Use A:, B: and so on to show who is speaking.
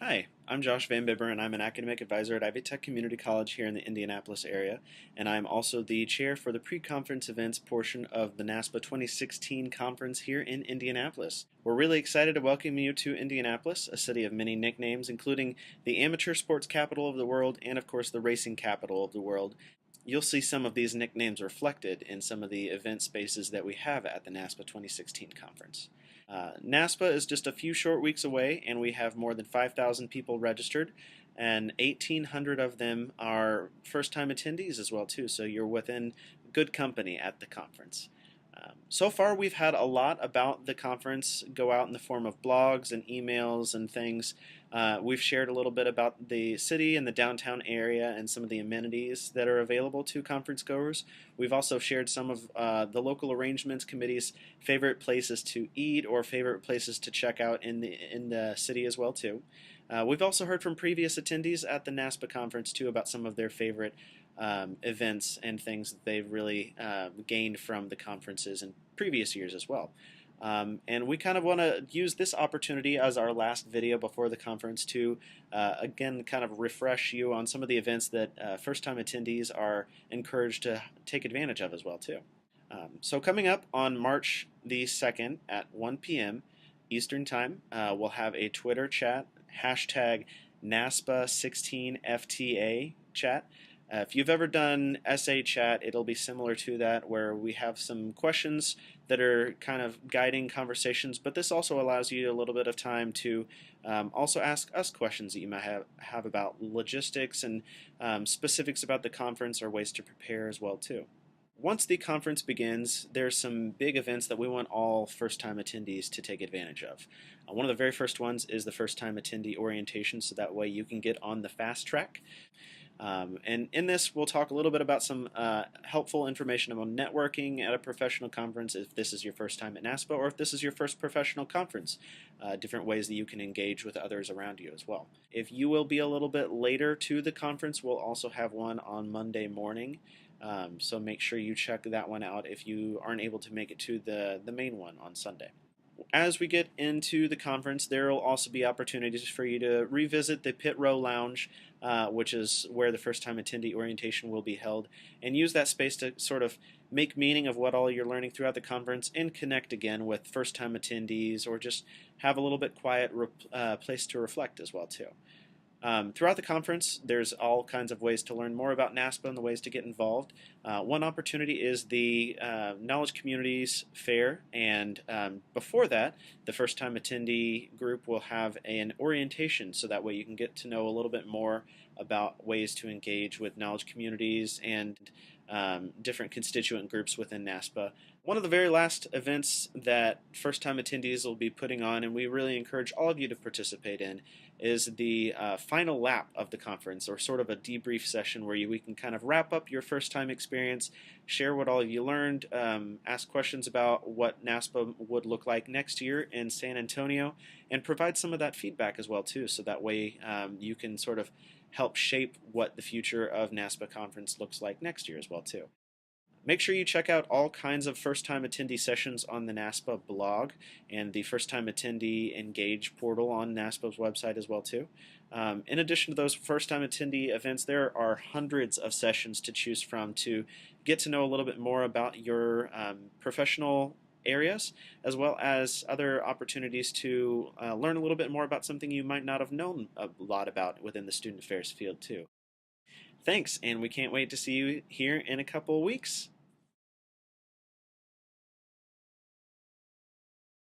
A: Hi, I'm Josh Van Bibber, and I'm an academic advisor at Ivy Tech Community College here in the Indianapolis area, and I'm also the chair for the pre-conference events portion of the NASPA 2016 conference here in Indianapolis. We're really excited to welcome you to Indianapolis, a city of many nicknames, including the amateur sports capital of the world and, of course, the racing capital of the world. You'll see some of these nicknames reflected in some of the event spaces that we have at the NASPA 2016 conference. NASPA is just a few short weeks away, and we have more than 5,000 people registered, and 1,800 of them are first-time attendees as well too. So you're within good company at the conference. So far, we've had a lot about the conference go out in the form of blogs and emails and things. We've shared a little bit about the city and the downtown area and some of the amenities that are available to conference goers. We've also shared some of the local arrangements committee's favorite places to eat or favorite places to check out in the city as well too. We've also heard from previous attendees at the NASPA conference too about some of their favorite events and things that they've really gained from the conferences in previous years as well. And we kind of want to use this opportunity as our last video before the conference to, again, kind of refresh you on some of the events that first-time attendees are encouraged to take advantage of as well, too. So coming up on March the 2nd at 1 p.m. Eastern Time, we'll have a Twitter chat, hashtag NASPA16FTA chat. If you've ever done essay chat, it'll be similar to that, where we have some questions that are kind of guiding conversations, but this also allows you a little bit of time to also ask us questions that you might have about logistics and specifics about the conference or ways to prepare as well too. Once the conference begins, there's some big events that we want all first-time attendees to take advantage of. One of the very first ones is the first-time attendee orientation, so that way you can get on the fast track. And in this, we'll talk a little bit about some helpful information about networking at a professional conference if this is your first time at NASPA or if this is your first professional conference, different ways that you can engage with others around you as well. If you will be a little bit later to the conference, we'll also have one on Monday morning. So make sure you check that one out if you aren't able to make it to the main one on Sunday. As we get into the conference, there will also be opportunities for you to revisit the Pit Row Lounge, which is where the first-time attendee orientation will be held, and use that space to sort of make meaning of what all you're learning throughout the conference and connect again with first-time attendees, or just have a little bit quiet place to reflect as well too. Throughout the conference, there's all kinds of ways to learn more about NASPA and the ways to get involved. One opportunity is the Knowledge Communities Fair, and before that, the first-time attendee group will have an orientation, so that way you can get to know a little bit more about ways to engage with knowledge communities and different constituent groups within NASPA. One of the very last events that first-time attendees will be putting on, and we really encourage all of you to participate in, is the final lap of the conference, or sort of a debrief session where we can kind of wrap up your first-time experience, share what all of you learned, ask questions about what NASPA would look like next year in San Antonio, and provide some of that feedback as well too, so that way you can sort of help shape what the future of NASPA conference looks like next year as well too. Make sure you check out all kinds of first-time attendee sessions on the NASPA blog and the first-time attendee Engage portal on NASPA's website as well too. In addition to those first-time attendee events, there are hundreds of sessions to choose from to get to know a little bit more about your professional areas, as well as other opportunities to learn a little bit more about something you might not have known a lot about within the student affairs field too. Thanks, and we can't wait to see you here in a couple of weeks.